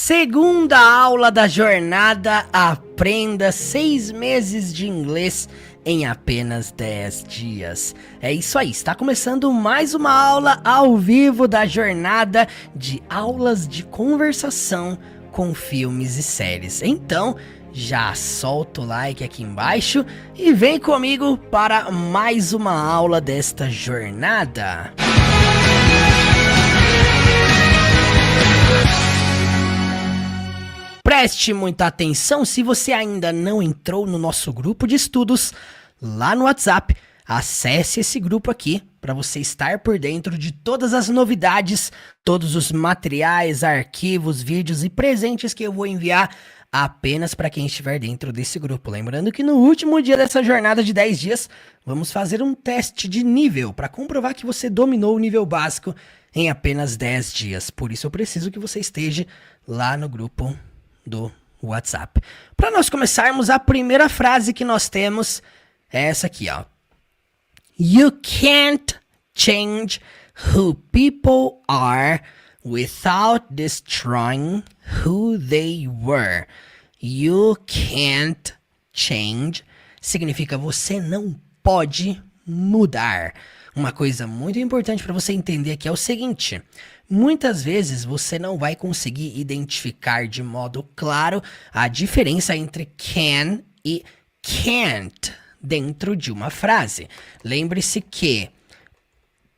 Segunda aula da jornada Aprenda 6 meses de inglês em apenas 10 dias. É isso aí, está começando mais uma aula ao vivo da jornada de aulas de conversação com filmes e séries. Então, já solta o like aqui embaixo e vem comigo para mais uma aula desta jornada. Preste muita atenção, se você ainda não entrou no nosso grupo de estudos lá no WhatsApp, acesse esse grupo aqui para você estar por dentro de todas as novidades, todos os materiais, arquivos, vídeos e presentes que eu vou enviar apenas para quem estiver dentro desse grupo. Lembrando que no último dia dessa jornada de 10 dias, vamos fazer um teste de nível para comprovar que você dominou o nível básico em apenas 10 dias. Por isso eu preciso que você esteja lá no grupo do WhatsApp. Para nós começarmos, a primeira frase que nós temos é essa aqui, ó. You can't change who people are without destroying who they were. You can't change significa você não pode mudar. Uma coisa muito importante para você entender aqui é o seguinte: muitas vezes você não vai conseguir identificar de modo claro a diferença entre can e can't dentro de uma frase. Lembre-se que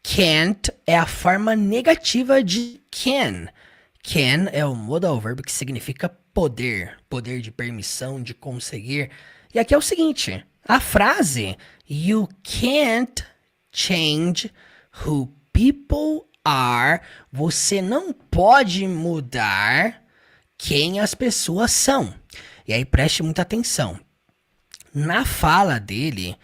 can't é a forma negativa de can. Can é o modal verb que significa poder, poder de permissão, de conseguir. E aqui é o seguinte, a frase you can't change who people are, você não pode mudar quem as pessoas são. E aí preste muita atenção. Na fala dele,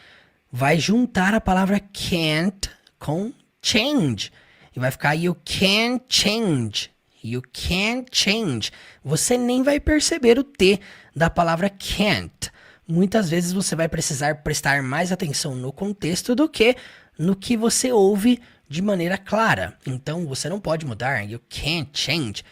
vai juntar a palavra can't com change. E vai ficar you can't change. You can't change. Você nem vai perceber o T da palavra can't. Muitas vezes você vai precisar prestar mais atenção no contexto do que no que você ouve de maneira clara. Então, você não pode mudar. You can't change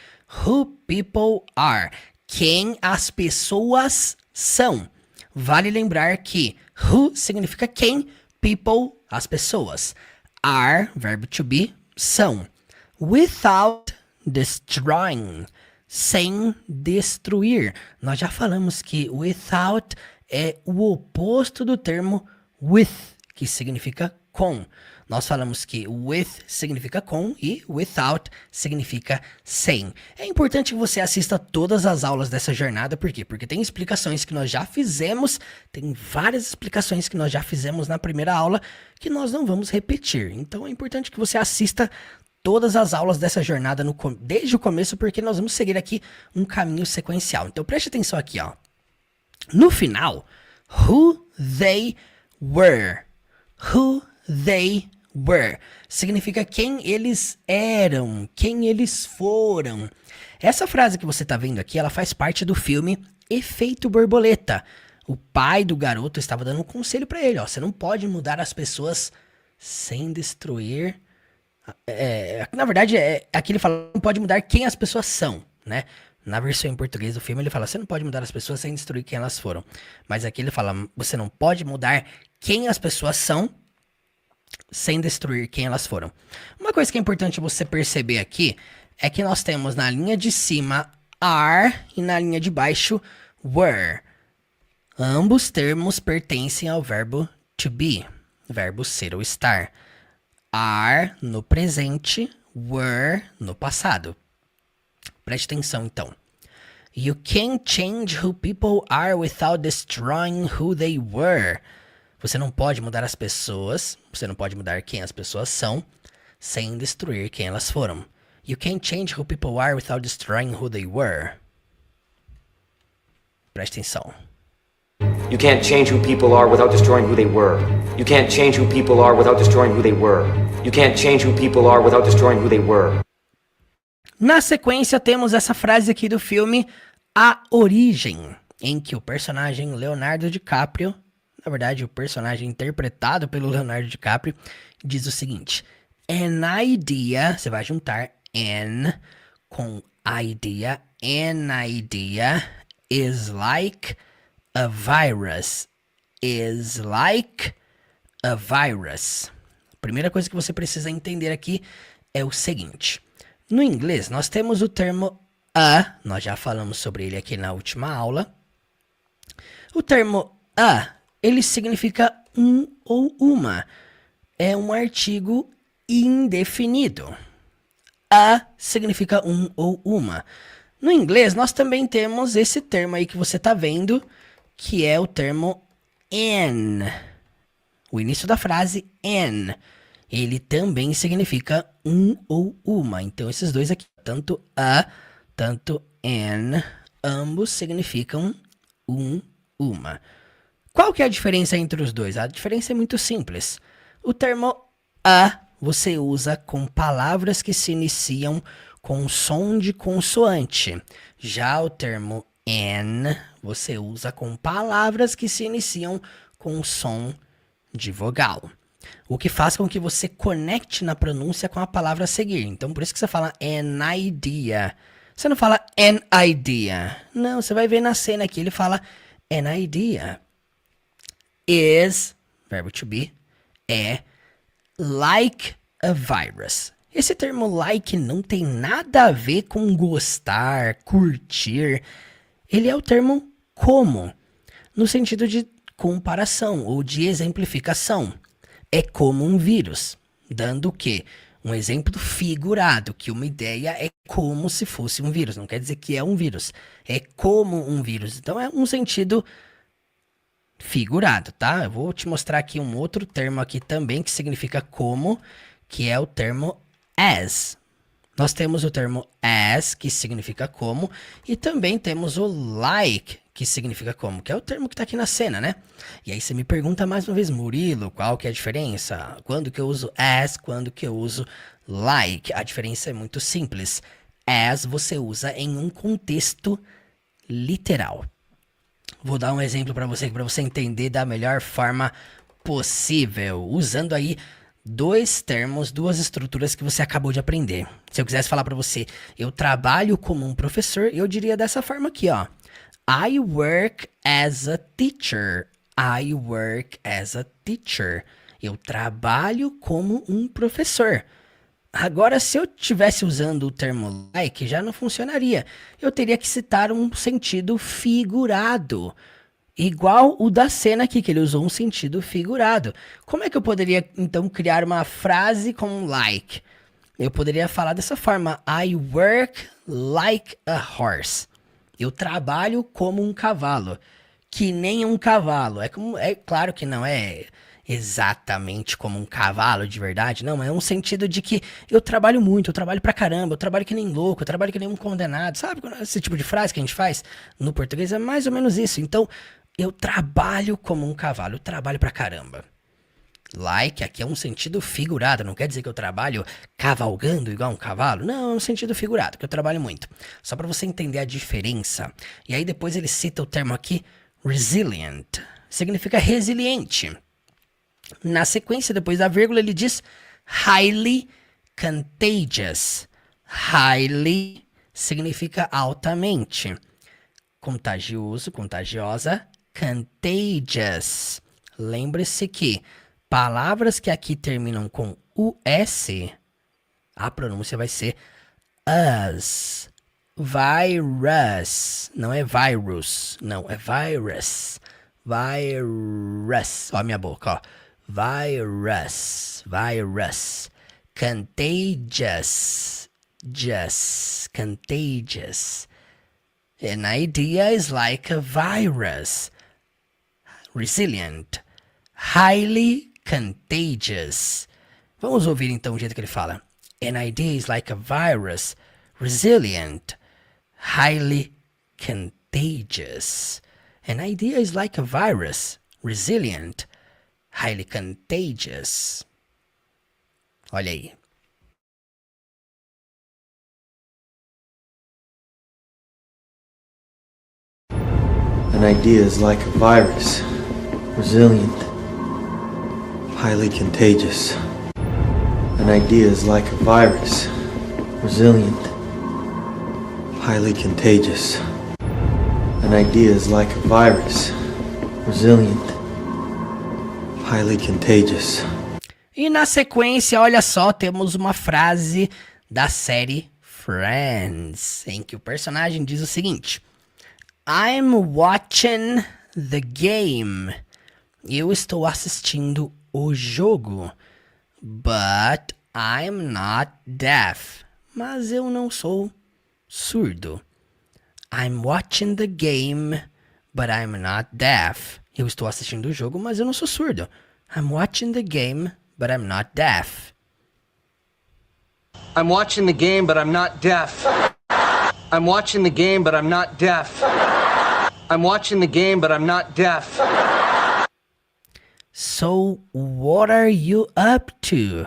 who people are. Quem as pessoas são. Vale lembrar que who significa quem, people, as pessoas. Are, verbo to be, são. Without destroying, sem destruir. Nós já falamos que without é o oposto do termo with, que significa com. Nós falamos que with significa com e without significa sem. É importante que você assista todas as aulas dessa jornada, por quê? Porque tem explicações que nós já fizemos, tem várias explicações que nós já fizemos na primeira aula que nós não vamos repetir. Então é importante que você assista todas as aulas dessa jornada desde o começo, porque nós vamos seguir aqui um caminho sequencial. Então preste atenção aqui, ó. No final, who they were. Who they were significa quem eles eram, quem eles foram. Essa frase que você tá vendo aqui, ela faz parte do filme Efeito Borboleta. O pai do garoto estava dando um conselho para ele, ó, você não pode mudar as pessoas sem destruir. Na verdade, aqui ele fala, não pode mudar quem as pessoas são, né? Na versão em português do filme ele fala, você não pode mudar as pessoas sem destruir quem elas foram. Mas aqui ele fala, você não pode mudar quem as pessoas são sem destruir quem elas foram. Uma coisa que é importante você perceber aqui é que nós temos na linha de cima are e na linha de baixo were. Ambos termos pertencem ao verbo to be, verbo ser ou estar. Are no presente, were no passado. Preste atenção então. You can't change who people are without destroying who they were. Você não pode mudar as pessoas, você não pode mudar quem as pessoas são, sem destruir quem elas foram. You can't change who people are without destroying who they were. Preste atenção. You can't change who people are without destroying who they were. You can't change who people are without destroying who they were. You can't change who people are without destroying who they were. Na sequência temos essa frase aqui do filme A Origem, em que o personagem Leonardo DiCaprio, na verdade o personagem interpretado pelo Leonardo DiCaprio, diz o seguinte: An idea, você vai juntar an com idea. An idea is like a virus. Is like a virus. A primeira coisa que você precisa entender aqui é o seguinte. No inglês, nós temos o termo a. Nós já falamos sobre ele aqui na última aula. O termo a, ele significa um ou uma. É um artigo indefinido. A significa um ou uma. No inglês, nós também temos esse termo aí que você está vendo, que é o termo an. O início da frase, an. Ele também significa um ou uma. Então, esses dois aqui, tanto a, tanto an, ambos significam um, uma. Qual que é a diferença entre os dois? A diferença é muito simples. O termo a você usa com palavras que se iniciam com som de consoante. Já o termo an você usa com palavras que se iniciam com som de vogal. O que faz com que você conecte na pronúncia com a palavra a seguir. Então, por isso que você fala an idea. Você não fala an idea. Não, você vai ver na cena aqui, ele fala an idea. Is, verbo to be, é like a virus. Esse termo like não tem nada a ver com gostar, curtir. Ele é o termo como, no sentido de comparação ou de exemplificação. É como um vírus, dando o quê? Um exemplo figurado, que uma ideia é como se fosse um vírus. Não quer dizer que é um vírus, é como um vírus. Então é um sentido figurado, tá? Eu vou te mostrar aqui um outro termo aqui também que significa como, que é o termo as. Nós temos o termo as, que significa como, e também temos o like, que significa como, que é o termo que está aqui na cena, né? E aí você me pergunta mais uma vez, Murilo, qual que é a diferença? Quando que eu uso as, quando que eu uso like? A diferença é muito simples. As você usa em um contexto literal. Vou dar um exemplo para você entender da melhor forma possível, usando aí dois termos, duas estruturas que você acabou de aprender. Se eu quisesse falar para você, eu trabalho como um professor, eu diria dessa forma aqui, ó. I work as a teacher. I work as a teacher. Eu trabalho como um professor. Agora, se eu estivesse usando o termo like, já não funcionaria. Eu teria que citar um sentido figurado. Igual o da cena aqui, que ele usou um sentido figurado. Como é que eu poderia, então, criar uma frase com like? Eu poderia falar dessa forma. I work like a horse. Eu trabalho como um cavalo. Que nem um cavalo. É claro que não é exatamente como um cavalo de verdade. Não, é um sentido de que eu trabalho muito, eu trabalho pra caramba, eu trabalho que nem louco, eu trabalho que nem um condenado. Sabe esse tipo de frase que a gente faz no português? É mais ou menos isso. Então, eu trabalho como um cavalo, eu trabalho pra caramba. Like aqui é um sentido figurado, não quer dizer que eu trabalho cavalgando igual um cavalo. Não, é um sentido figurado, que eu trabalho muito. Só pra você entender a diferença. E aí depois ele cita o termo aqui, resilient. Significa resiliente. Na sequência, depois da vírgula, ele diz highly contagious. Highly significa altamente. Contagioso, contagiosa. Contagious. Lembre-se que palavras que aqui terminam com US, a pronúncia vai ser us. Virus. Não é virus. Não, é virus. Virus. Ó a minha boca, ó. Virus. Virus. Contagious. Just. Contagious. An idea is like a virus. Resilient. Highly contagious. Vamos ouvir então o jeito que ele fala. An idea is like a virus. Resilient. Highly contagious. An idea is like a virus. Resilient. Highly contagious. Olha aí. An idea is like a virus. Resilient. Highly contagious. An idea is like a virus. Resilient. highly contagious. An idea is like a virus, resilient, highly contagious. E na sequência, olha só, temos uma frase da série Friends, em que o personagem diz o seguinte: I'm watching the game. Eu estou assistindo o jogo. But I'm not deaf. Mas eu não sou surdo. I'm watching the game, but I'm not deaf. Eu estou assistindo o jogo, mas eu não sou surdo. I'm watching the game, but I'm not deaf. I'm watching the game, but I'm not deaf. I'm watching the game, but I'm not deaf. I'm watching the game, but I'm not deaf. So, what are you up to?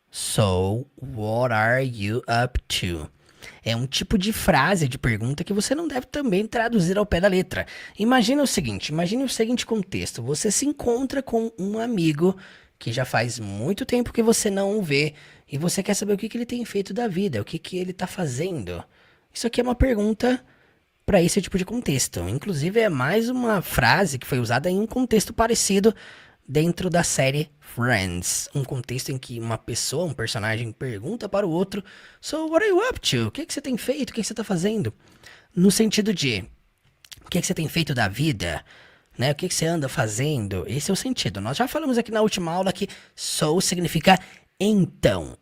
So, what are you up to? É um tipo de frase, de pergunta que você não deve também traduzir ao pé da letra. Imagine o seguinte contexto. Você se encontra com um amigo que já faz muito tempo que você não o vê e você quer saber o que ele tem feito da vida, o que ele está fazendo. Isso aqui é uma pergunta para esse tipo de contexto. Inclusive, é mais uma frase que foi usada em um contexto parecido dentro da série Friends. Um contexto em que uma pessoa, um personagem, pergunta para o outro: So, what are you up to? O que você tem feito? O que você está fazendo? No sentido de, o que você tem feito da vida? Né? O que você anda fazendo? Esse é o sentido. Nós já falamos aqui na última aula que so significa então.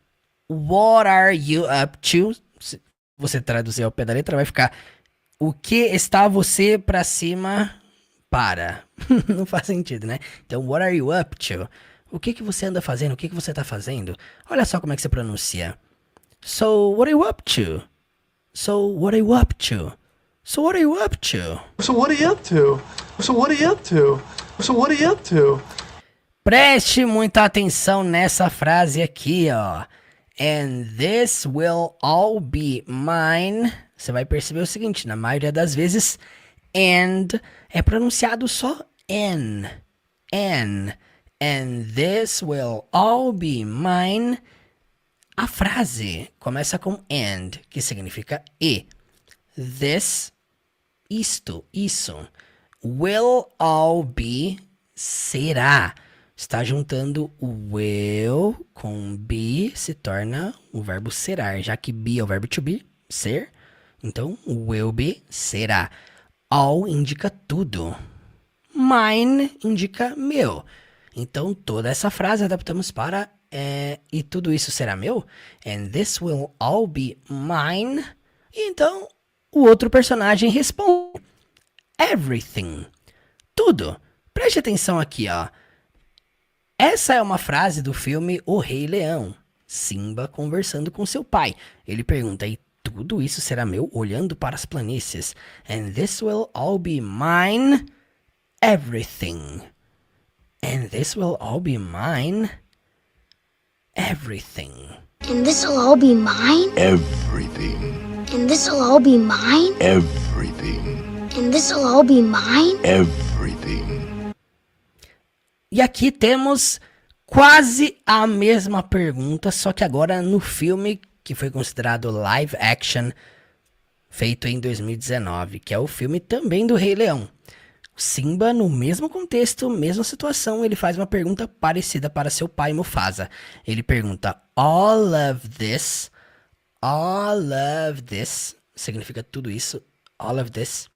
What are you up to? Se você traduzir ao pé da letra, vai ficar: o que está você pra cima para? Não faz sentido, né? Então, what are you up to? O que você anda fazendo? O que você tá fazendo? Olha só como é que você pronuncia. So, what are you up to? So, what are you up to? So, what are you up to? So what are you up to? So what are you up to? So what are you up to? Preste muita atenção nessa frase aqui, ó. And this will all be mine. Você vai perceber o seguinte, na maioria das vezes, and é pronunciado só N. N. And this will all be mine. A frase começa com and, que significa e. This, isto, isso. Will all be, será. Está juntando o will com be, se torna o verbo será, já que be é o verbo to be, ser. Então, will be, será. All indica tudo. Mine indica meu. Então, toda essa frase adaptamos para e tudo isso será meu. And this will all be mine. E então, o outro personagem responde: everything. Tudo. Preste atenção aqui, ó. Essa é uma frase do filme O Rei Leão. Simba conversando com seu pai. Ele pergunta: e tudo isso será meu? Olhando para as planícies. And this will all be mine. Everything. And this will all be mine. Everything. And this will all be mine? Everything. And this will all be mine? Everything. And this will all be mine? Everything. E aqui temos quase a mesma pergunta, só que agora no filme que foi considerado live action, feito em 2019, que é o filme também do Rei Leão. Simba, no mesmo contexto, mesma situação, ele faz uma pergunta parecida para seu pai Mufasa. Ele pergunta: all of this significa tudo isso, all of this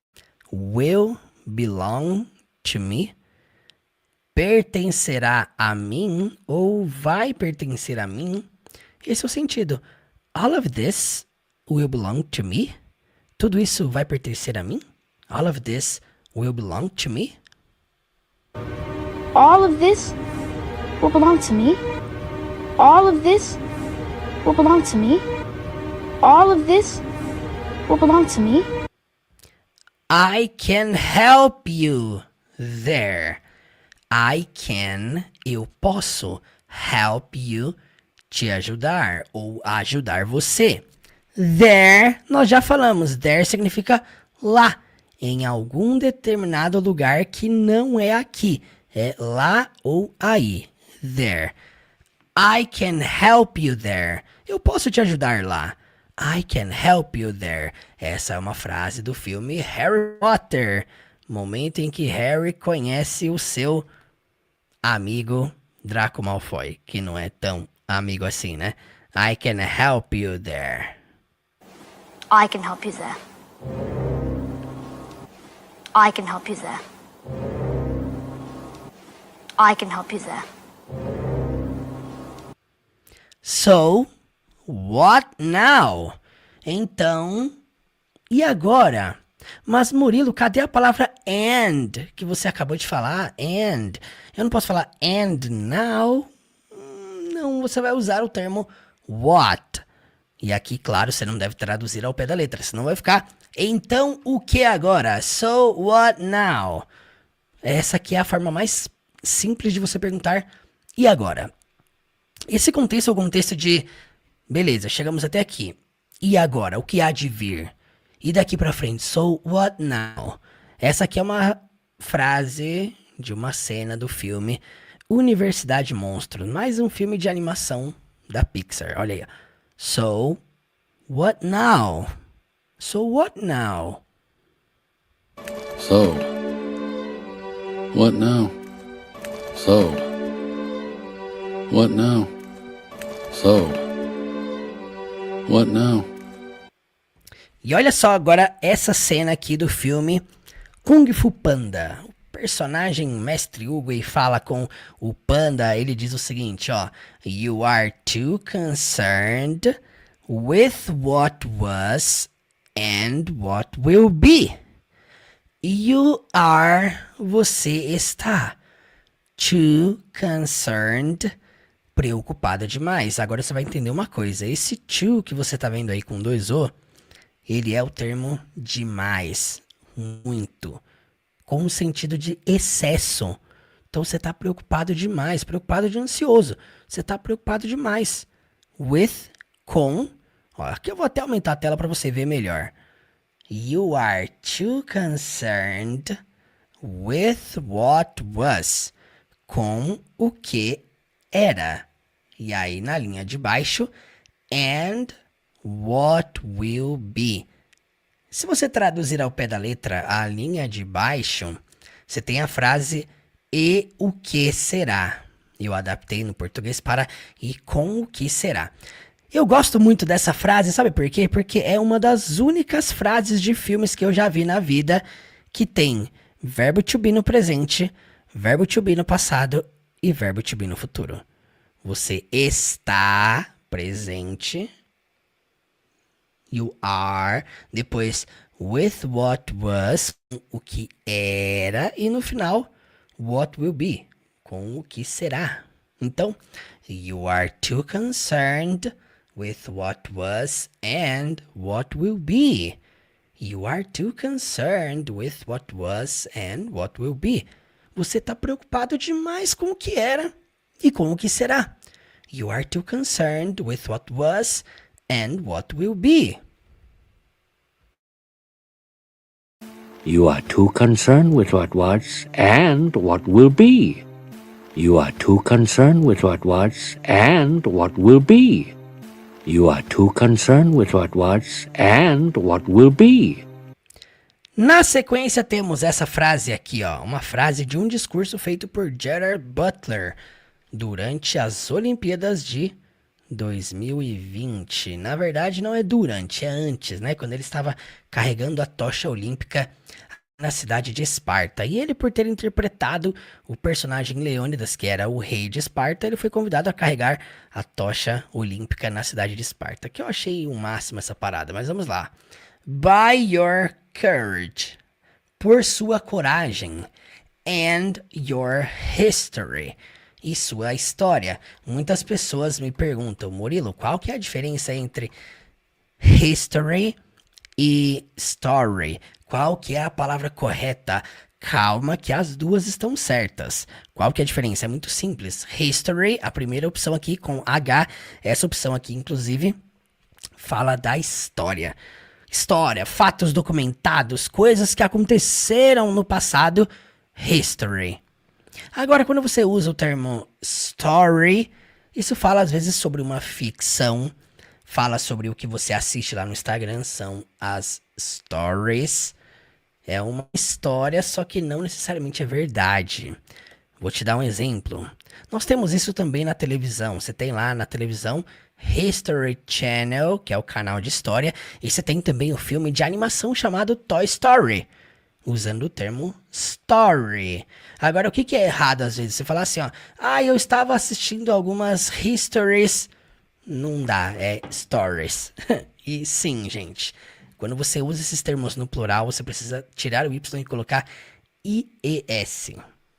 will belong to me? Pertencerá a mim ou vai pertencer a mim? Esse é o sentido. All of this will belong to me? Tudo isso vai pertencer a mim? All of this will belong to me? All of this will belong to me? All of this will belong to me? All of this will belong to me? I can help you there. I can, eu posso, help you, te ajudar ou ajudar você. There, nós já falamos, there significa lá, em algum determinado lugar que não é aqui, é lá ou aí. There. I can help you there. Eu posso te ajudar lá. I can help you there. Essa é uma frase do filme Harry Potter. Momento em que Harry conhece o seu amigo Draco Malfoy, que não é tão amigo assim, né? I can help you there. I can help you there. I can help you there. I can help you there. So, what now? Então, e agora? Mas, Murilo, cadê a palavra and que você acabou de falar? And. Eu não posso falar and now? Não, você vai usar o termo what. E aqui, claro, você não deve traduzir ao pé da letra, senão vai ficar então o que agora? So, what now? Essa aqui é a forma mais simples de você perguntar e agora? Esse contexto é o contexto de beleza, chegamos até aqui. E agora? O que há de vir? E daqui pra frente? So, what now? Essa aqui é uma frase de uma cena do filme Universidade Monstro. Mais um filme de animação da Pixar. Olha aí. So, what now? So, what now? So, what now? So, what now? So, what now? E olha só agora essa cena aqui do filme Kung Fu Panda. O personagem Mestre Hugo fala com o Panda, ele diz o seguinte, ó. You are too concerned with what was and what will be. You are, você está, too concerned, preocupado demais. Agora você vai entender uma coisa, esse too que você tá vendo aí com 2 O, ele é o termo demais, muito, com o sentido de excesso. Então você tá preocupado demais, preocupado de ansioso. Você tá preocupado demais. With, com, ó, aqui eu vou até aumentar a tela para você ver melhor. You are too concerned with what was, com o que era. E aí na linha de baixo, and what will be. Se você traduzir ao pé da letra a linha de baixo, você tem a frase e o que será. Eu adaptei no português para e com o que será. Eu gosto muito dessa frase, sabe por quê? Porque é uma das únicas frases de filmes que eu já vi na vida que tem verbo to be no presente, verbo to be no passado e verbo to be no futuro. Você está presente, you are, depois with what was, o que era, e no final, what will be, com o que será. Então, you are too concerned with what was and what will be. You are too concerned with what was and what will be. Você está preocupado demais com o que era e com o que será. You are too concerned with what was and what will be. You are too concerned with what was and what will be. You are too concerned with what was and what will be. You are too concerned with what was and what will be. Na sequência temos essa frase aqui, ó, uma frase de um discurso feito por Gerard Butler durante as Olimpíadas de 2020. Na verdade não é durante, é antes, né? Quando ele estava carregando a tocha olímpica na cidade de Esparta. E ele, por ter interpretado o personagem Leônidas, que era o rei de Esparta, ele foi convidado a carregar a tocha olímpica na cidade de Esparta. Que eu achei o máximo essa parada, mas vamos lá. By your courage, por sua coragem, and your history, e sua história. Muitas pessoas me perguntam, Murilo, qual que é a diferença entre history e story? Qual que é a palavra correta? Calma que as duas estão certas. Qual que é a diferença? É muito simples. History, a primeira opção aqui com H, essa opção aqui, inclusive, fala da história. História, fatos documentados, coisas que aconteceram no passado, history. Agora, quando você usa o termo story, isso fala às vezes sobre uma ficção, fala sobre o que você assiste lá no Instagram, são as stories. É uma história, só que não necessariamente é verdade. Vou te dar um exemplo. Nós temos isso também na televisão. Você tem lá na televisão History Channel, que é o canal de história, e você tem também o filme de animação chamado Toy Story, usando o termo story. Agora, o que é errado às vezes? Você fala assim, ó, eu estava assistindo algumas histories. Não dá, é stories. E sim, gente, quando você usa esses termos no plural, você precisa tirar o Y e colocar IES,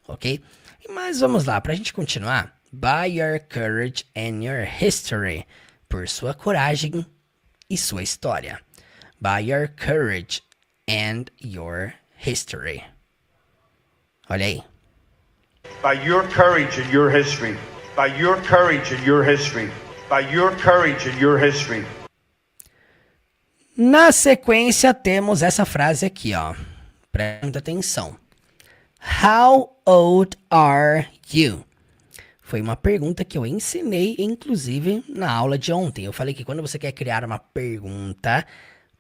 ok? Mas vamos lá, pra gente continuar. By your courage and your history. Por sua coragem e sua história. By your courage and your history. Olha aí. By your courage and your history. By your courage and your history. By your courage and your history. Na sequência, temos essa frase aqui, ó. Presta atenção. How old are you? Foi uma pergunta que eu ensinei, inclusive, na aula de ontem. Eu falei que quando você quer criar uma pergunta,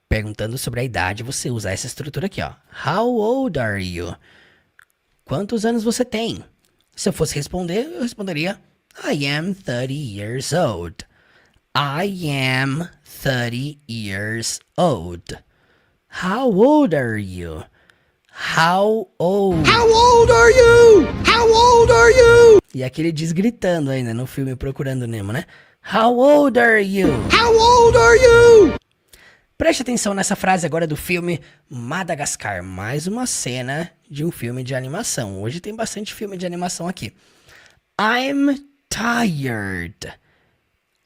perguntando sobre a idade, você usa essa estrutura aqui, ó. How old are you? Quantos anos você tem? Se eu fosse responder, eu responderia I am 30 years old. I am 30 years old. How old are you? How old? How old are you? How old are you? E aquele diz gritando ainda no filme Procurando Nemo, né? How old are you? How old are you? Preste atenção nessa frase agora do filme Madagascar. Mais uma cena de um filme de animação. Hoje tem bastante filme de animação aqui. I'm tired.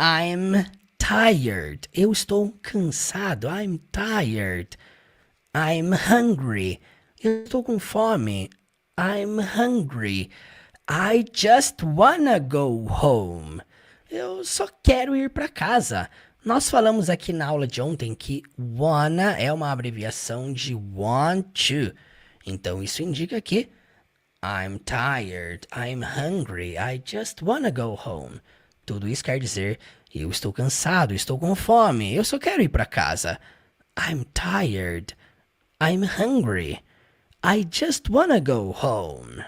I'm tired. Eu estou cansado. I'm tired. I'm hungry. Eu estou com fome. I'm hungry. I just wanna go home. Eu só quero ir para casa. Nós falamos aqui na aula de ontem que wanna é uma abreviação de want to. Então isso indica que I'm tired, I'm hungry, I just wanna go home. Tudo isso quer dizer eu estou cansado, estou com fome, eu só quero ir para casa. I'm tired, I'm hungry, I just wanna go home.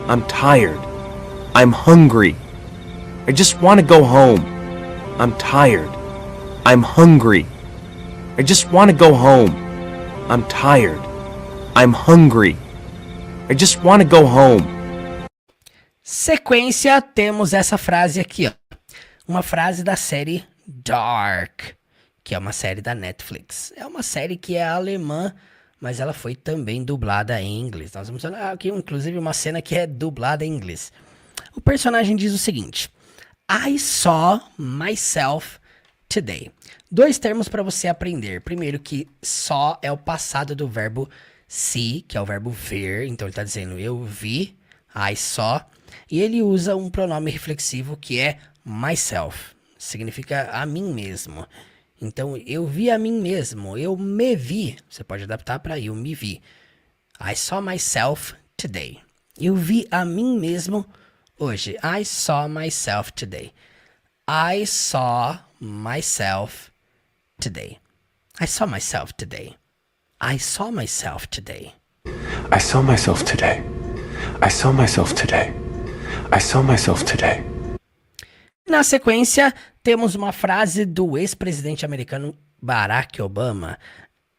I'm tired. I'm hungry. I just want to go home. I'm tired. I'm hungry. I just want to go home. I'm tired. I'm hungry. I just want to go home. Sequência, temos essa frase aqui, ó. Uma frase da série Dark, que é uma série da Netflix. É uma série que é alemã, mas ela foi também dublada em inglês. Nós vamos olhar aqui, inclusive, uma cena que é dublada em inglês. O personagem diz o seguinte: I saw myself today. Dois termos para você aprender. Primeiro que saw é o passado do verbo see, que é o verbo ver. Então ele está dizendo eu vi, I saw. E ele usa um pronome reflexivo que é myself. Significa a mim mesmo. Então, eu vi a mim mesmo, eu me vi. Você pode adaptar para eu me vi. I saw myself today. Eu vi a mim mesmo hoje. I saw myself today. I saw myself today. I saw myself today. I saw myself today. I saw myself today. I saw myself today. I saw myself today. Na sequência, temos uma frase do ex-presidente americano Barack Obama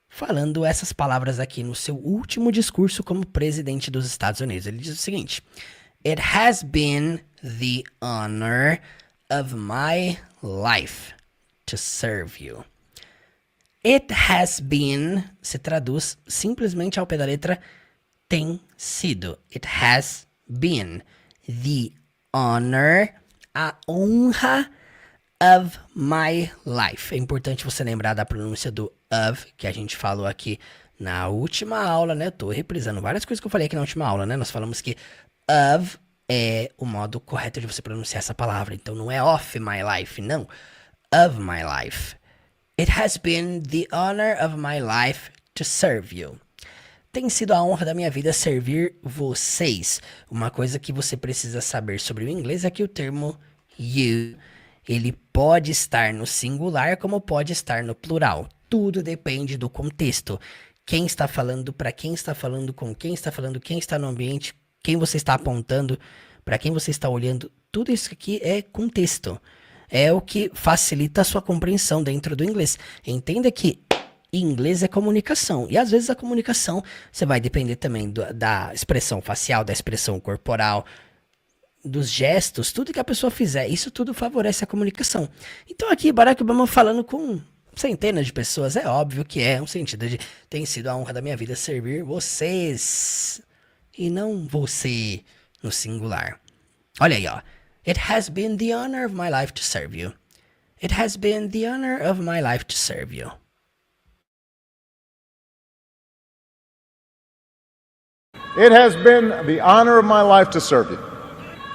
falando essas palavras aqui no seu último discurso como presidente dos Estados Unidos. Ele diz o seguinte: It has been the honor of my life to serve you. It has been se traduz simplesmente ao pé da letra tem sido. It has been the honor, a honra of my life. É importante você lembrar da pronúncia do of, que a gente falou aqui na última aula, né? Eu tô reprisando várias coisas que eu falei aqui na última aula, né? Nós falamos que of é o modo correto de você pronunciar essa palavra. Então não é of my life, não. Of my life. It has been the honor of my life to serve you. Tem sido a honra da minha vida servir vocês. Uma coisa que você precisa saber sobre o inglês é que o termo you, ele pode estar no singular como pode estar no plural. Tudo depende do contexto. Quem está falando, para quem está falando, com quem está falando, quem está no ambiente, quem você está apontando, para quem você está olhando. Tudo isso aqui é contexto. É o que facilita a sua compreensão dentro do inglês. Entenda que inglês é comunicação. E às vezes a comunicação, você vai depender também da expressão facial, da expressão corporal, dos gestos, tudo que a pessoa fizer. Isso tudo favorece a comunicação. Então aqui Barack Obama falando com centenas de pessoas, é óbvio que é um sentido de tem sido a honra da minha vida servir vocês. E não você no singular. Olha aí, ó. It has been the honor of my life to serve you. It has been the honor of my life to serve you. It has been the honor of my life to serve you.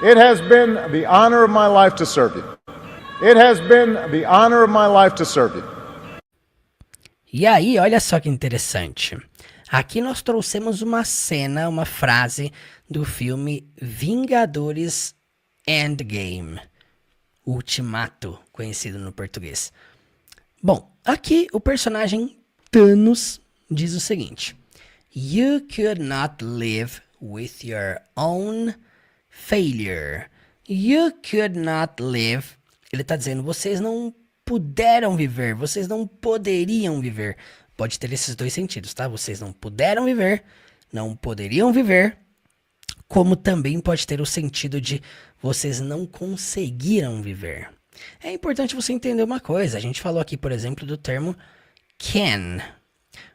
It has been the honor of my life to serve you. It has been the honor of my life to serve you. E aí, olha só que interessante. Aqui nós trouxemos uma cena, uma frase do filme Vingadores Endgame. Ultimato, conhecido no português. Bom, aqui o personagem Thanos diz o seguinte: You could not live with your own failure. You could not live. Ele está dizendo, vocês não puderam viver, vocês não poderiam viver. Pode ter esses dois sentidos, tá? Vocês não puderam viver, não poderiam viver, como também pode ter o sentido de vocês não conseguiram viver. É importante você entender uma coisa. A gente falou aqui, por exemplo, do termo can.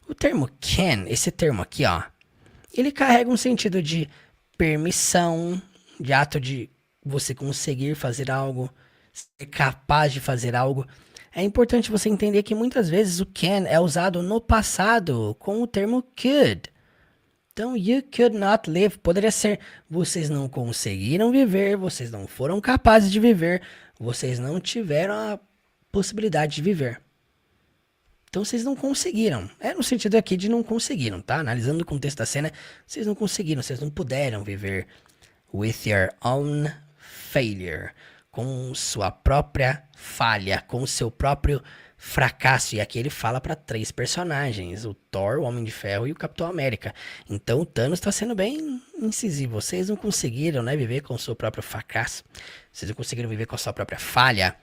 O termo can, esse termo aqui, ó, ele carrega um sentido de permissão, de ato de você conseguir fazer algo, ser capaz de fazer algo. É importante você entender que muitas vezes o can é usado no passado com o termo could. Então, you could not live poderia ser vocês não conseguiram viver, vocês não foram capazes de viver, vocês não tiveram a possibilidade de viver. Então, vocês não conseguiram. É no sentido aqui de não conseguiram, tá? Analisando o contexto da cena, vocês não conseguiram, vocês não puderam viver with your own failure. Com sua própria falha, com seu próprio fracasso. E aqui ele fala para 3 personagens, o Thor, o Homem de Ferro e o Capitão América. Então o Thanos está sendo bem incisivo. Vocês não conseguiram, né, viver com o seu próprio fracasso. Vocês não conseguiram viver com a sua própria falha.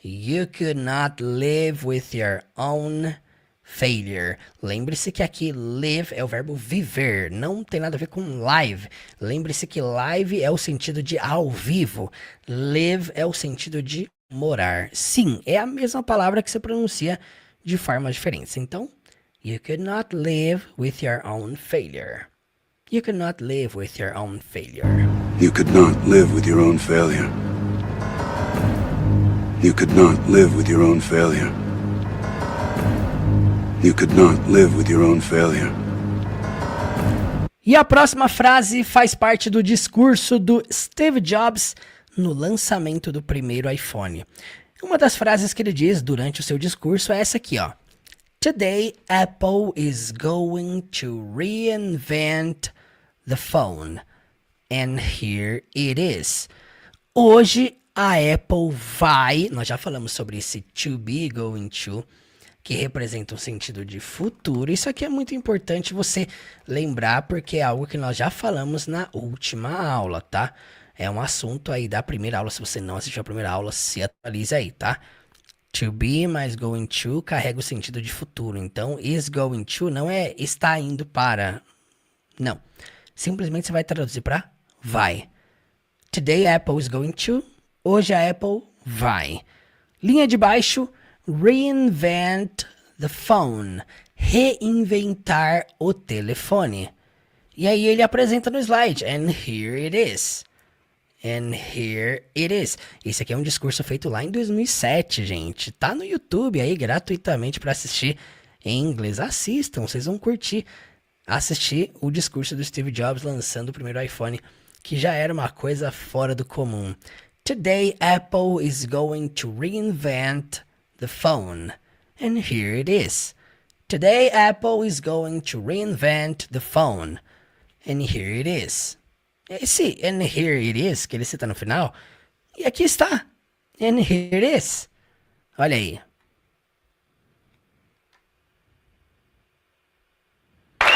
You could not live with your own failure. Lembre-se que aqui live é o verbo viver, não tem nada a ver com live. Lembre-se que live é o sentido de ao vivo. Live é o sentido de morar. Sim, é a mesma palavra que se pronuncia de formas diferentes. Então, you could not live with your own failure. You could not live with your own failure. You could not live with your own failure. You could not live with your own failure. You could not live with your own failure. E a próxima frase faz parte do discurso do Steve Jobs no lançamento do primeiro iPhone. Uma das frases que ele diz durante o seu discurso é essa aqui, ó. Today, Apple is going to reinvent the phone. And here it is. Hoje, a Apple vai... Nós já falamos sobre esse to be, going to, que representa um sentido de futuro. Isso aqui é muito importante você lembrar, porque é algo que nós já falamos na última aula, tá? É um assunto aí da primeira aula. Se você não assistiu a primeira aula, se atualize aí, tá? To be mais going to carrega o sentido de futuro. Então, is going to não é está indo para. Não. Simplesmente você vai traduzir para vai. Today Apple is going to. Hoje a Apple vai. Linha de baixo. Reinvent the phone. Reinventar o telefone. E aí ele apresenta no slide. And here it is. And here it is. Esse aqui é um discurso feito lá em 2007, gente. Tá no YouTube aí gratuitamente para assistir em inglês. Assistam, vocês vão curtir. Assistir o discurso do Steve Jobs lançando o primeiro iPhone, que já era uma coisa fora do comum. Today, Apple is going to reinvent the phone. And here it is. Today Apple is going to reinvent the phone. And here it is. Esse and here it is que ele cita no final. E aqui está. And here it is. Olha aí.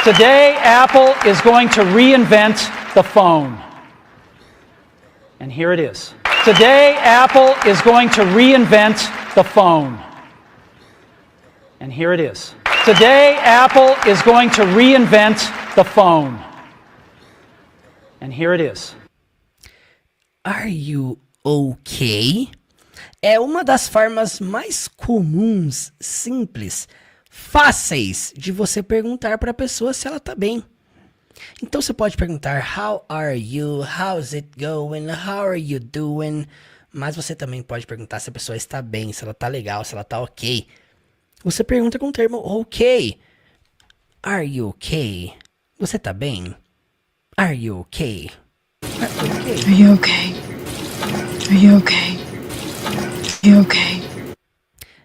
Today, Apple is going to reinvent the phone. And here it is. Today, Apple is going to reinvent the phone. And here it is. Today, Apple is going to reinvent the phone. And here it is. Are you okay? É uma das formas mais comuns, simples, fáceis de você perguntar para a pessoa se ela tá bem. Então você pode perguntar how are you, how's it going, how are you doing? Mas você também pode perguntar se a pessoa está bem, se ela tá legal, se ela tá ok. Você pergunta com o termo ok. Are you okay? Você tá bem? Are you okay? Are you okay? Are you okay? Are you okay?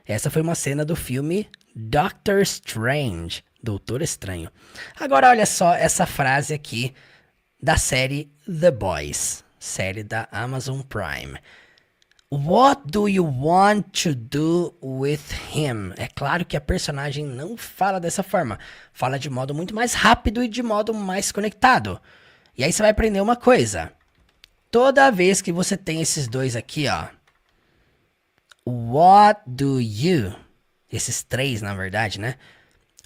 Essa foi uma cena do filme Doctor Strange, Doutor Estranho. Agora olha só essa frase aqui da série The Boys, série da Amazon Prime. What do you want to do with him? É claro que a personagem não fala dessa forma. Fala de modo muito mais rápido e de modo mais conectado. E aí você vai aprender uma coisa. Toda vez que você tem esses dois aqui, ó. What do you? Esses três, na verdade, né?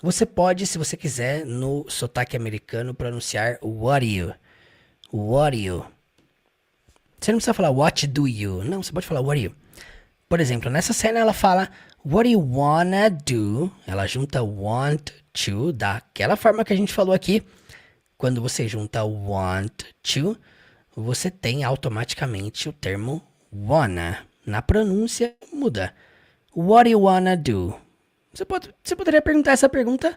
Você pode, se você quiser, no sotaque americano, pronunciar what you. What you. Você não precisa falar what do you. Não, você pode falar what you. Por exemplo, nessa cena ela fala what you wanna do. Ela junta want to, daquela forma que a gente falou aqui. Quando você junta want to, você tem automaticamente o termo wanna. Na pronúncia muda. What you wanna do? Você poderia perguntar essa pergunta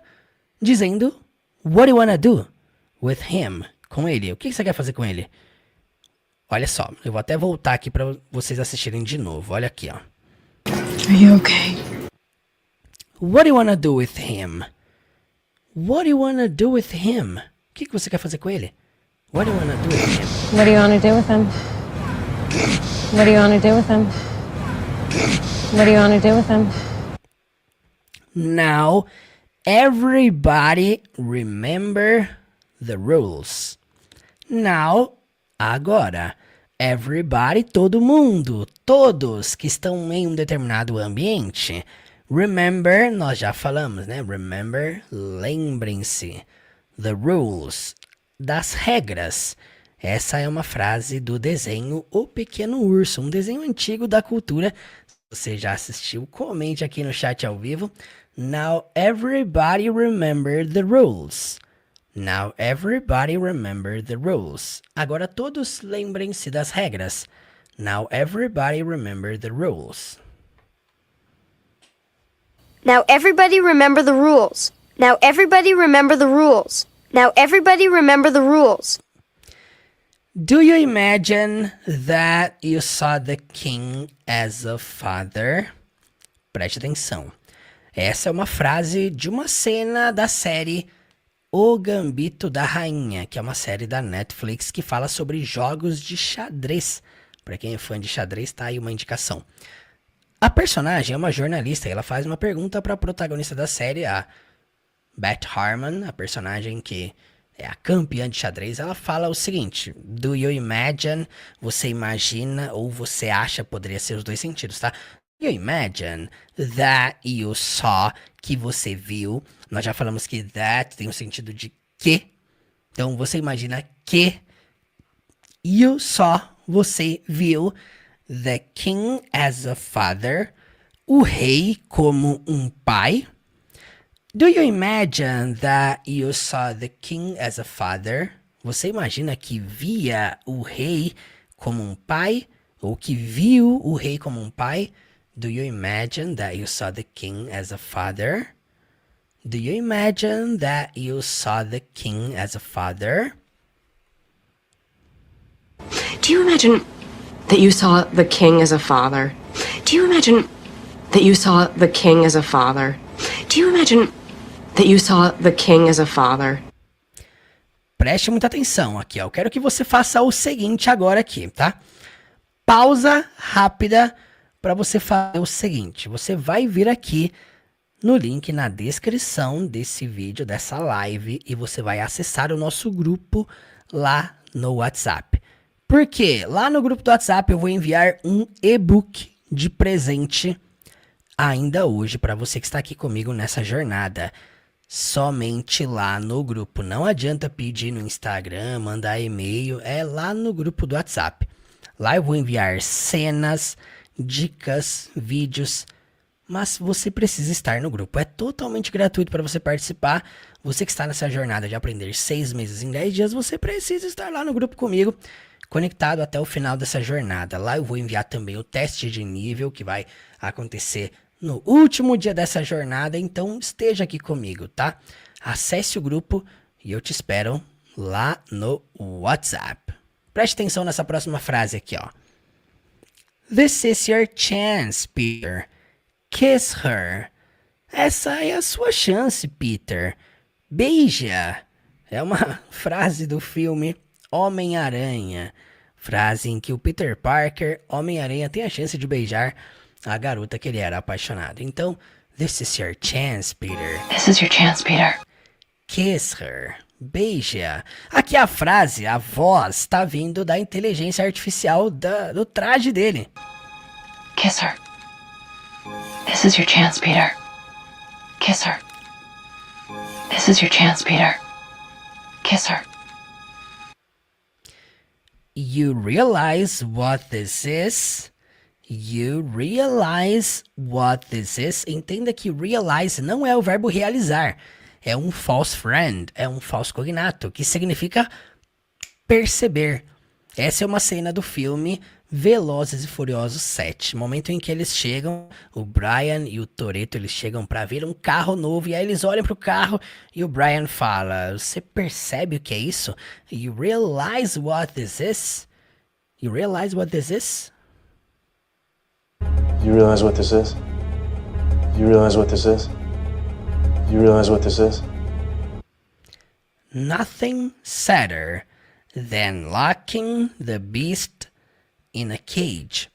dizendo what you wanna do with him? Com ele. O que você quer fazer com ele? Olha só, eu vou até voltar aqui para vocês assistirem de novo. Olha aqui, ó. Are you okay? What do you wanna do with him? What do you wanna do with him? O que você quer fazer com ele? What do you wanna do with him? What do you wanna do with him? What do you wanna do with him? What do you wanna do with him? Now, everybody remember the rules. Now, agora, everybody, todo mundo, todos que estão em um determinado ambiente. Remember, nós já falamos, né? Remember, lembrem-se. The rules, das regras. Essa é uma frase do desenho O Pequeno Urso, um desenho antigo da cultura. Se você já assistiu, comente aqui no chat ao vivo. Now everybody remember the rules. Now everybody remember the rules. Agora todos lembrem-se das regras. Now everybody remember the rules. Now everybody remember the rules. Now everybody remember the rules. Now everybody remember the rules. Do you imagine that you saw the king as a father? Preste atenção. Essa é uma frase de uma cena da série O Gambito da Rainha, que é uma série da Netflix que fala sobre jogos de xadrez. Para quem é fã de xadrez, tá aí uma indicação. A personagem é uma jornalista e ela faz uma pergunta para a protagonista da série, a Beth Harmon, a personagem que é a campeã de xadrez. Ela fala o seguinte: do you imagine? Você imagina ou você acha, poderia ser os dois sentidos, tá? Do you imagine that you saw, que você viu? Nós já falamos que that tem o sentido de que. Então você imagina que you saw, você viu, the king as a father, o rei como um pai. Do you imagine that you saw the king as a father? Você imagina que via o rei como um pai? Ou que viu o rei como um pai? Do you imagine that you saw the king as a father? Do you imagine that you saw the king as a father? Do you imagine that you saw the king as a father? Do you imagine that you saw the king as a father? Do you imagine that you saw the king as a father. Preste muita atenção aqui, ó. Eu quero que você faça o seguinte agora aqui, tá? Pausa rápida para você fazer o seguinte. Você vai vir aqui no link na descrição desse vídeo, dessa live, e você vai acessar o nosso grupo lá no WhatsApp. Por quê? Lá no grupo do WhatsApp eu vou enviar um e-book de presente ainda hoje para você que está aqui comigo nessa jornada. Somente lá no grupo. Não adianta pedir no Instagram, mandar e-mail, é lá no grupo do WhatsApp. Lá eu vou enviar cenas, dicas, vídeos, mas você precisa estar no grupo. É totalmente gratuito para você participar. Você que está nessa jornada de aprender 6 meses em 10 dias, você precisa estar lá no grupo comigo, conectado até o final dessa jornada. Lá eu vou enviar também o teste de nível que vai acontecer no último dia dessa jornada, então esteja aqui comigo, tá? Acesse o grupo e eu te espero lá no WhatsApp. Preste atenção nessa próxima frase aqui, ó. This is your chance, Peter. Kiss her. Essa é a sua chance, Peter. Beija. É uma frase do filme Homem-Aranha. Frase em que o Peter Parker, Homem-Aranha, tem a chance de beijar a garota que ele era apaixonado. Então, this is your chance, Peter. This is your chance, Peter. Kiss her. Beija. Aqui a frase, a voz, está vindo da inteligência artificial do traje dele. Kiss her. This is your chance, Peter. Kiss her. This is your chance, Peter. Kiss her. You realize what this is? You realize what this is? Entenda que realize não é o verbo realizar. É um false friend, é um falso cognato, que significa perceber. Essa é uma cena do filme Velozes e Furiosos 7. Momento em que eles chegam, o Brian e o Toretto, eles chegam para ver um carro novo. E aí eles olham pro carro e o Brian fala, você percebe o que é isso? You realize what this is? You realize what this is? You realize what this is? You realize what this is? You realize what this is? Nothing sadder than locking the beast in a cage.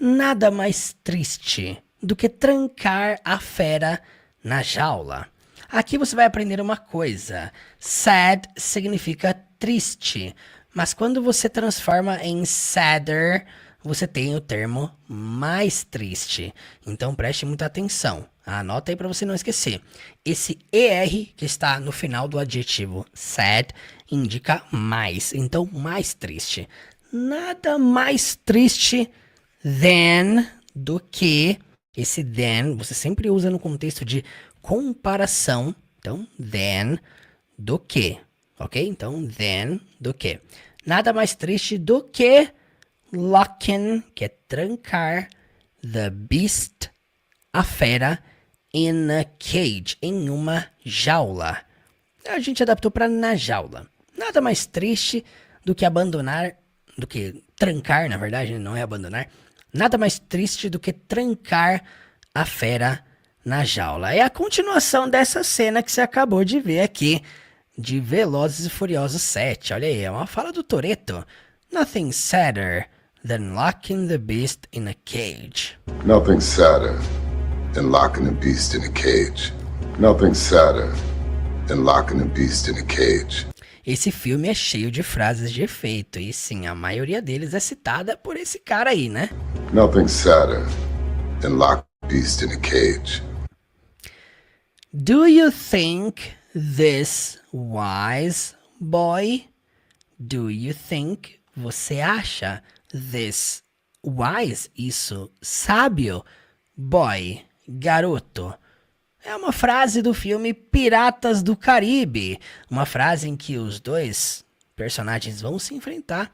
Nada mais triste do que trancar a fera na jaula. Aqui você vai aprender uma coisa. Sad significa triste, mas quando você transforma em sadder, você tem o termo mais triste. Então preste muita atenção. Anota aí para você não esquecer. Esse ER que está no final do adjetivo sad indica mais. Então, mais triste. Nada mais triste than do que. Esse than você sempre usa no contexto de comparação. Então, than do que. Ok? Então, than do que. Nada mais triste do que locking, que é trancar, the beast, a fera, in a cage, em uma jaula. A gente adaptou para na jaula. Nada mais triste do que abandonar, do que trancar, na verdade, não é abandonar. Nada mais triste do que trancar a fera na jaula. É a continuação dessa cena que você acabou de ver aqui, de Velozes e Furiosos 7. Olha aí, é uma fala do Toretto. Nothing sadder than locking the beast in a cage. Nothing sadder than locking the beast in a cage. Nothing sadder than locking the beast in a cage. Esse filme é cheio de frases de efeito, e sim, a maioria deles é citada por esse cara aí, né? Nothing sadder than locking the beast in a cage. Do you think this wise boy? Do you think? Você acha this wise? Isso, sábio? Boy, garoto. É uma frase do filme Piratas do Caribe. Uma frase em que os dois personagens vão se enfrentar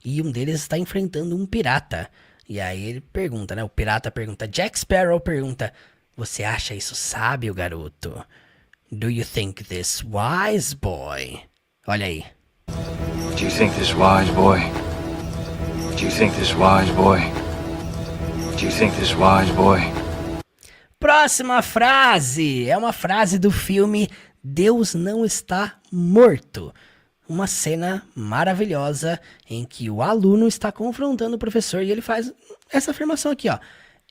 e um deles está enfrentando um pirata. E aí ele pergunta, né? O pirata pergunta, Jack Sparrow pergunta, você acha isso sábio, garoto? Do you think this wise boy? Olha aí. Do you think this wise boy? Do you think this wise boy? Do you think this wise boy? Próxima frase é uma frase do filme Deus Não Está Morto. Uma cena maravilhosa em que o aluno está confrontando o professor e ele faz essa afirmação aqui, ó.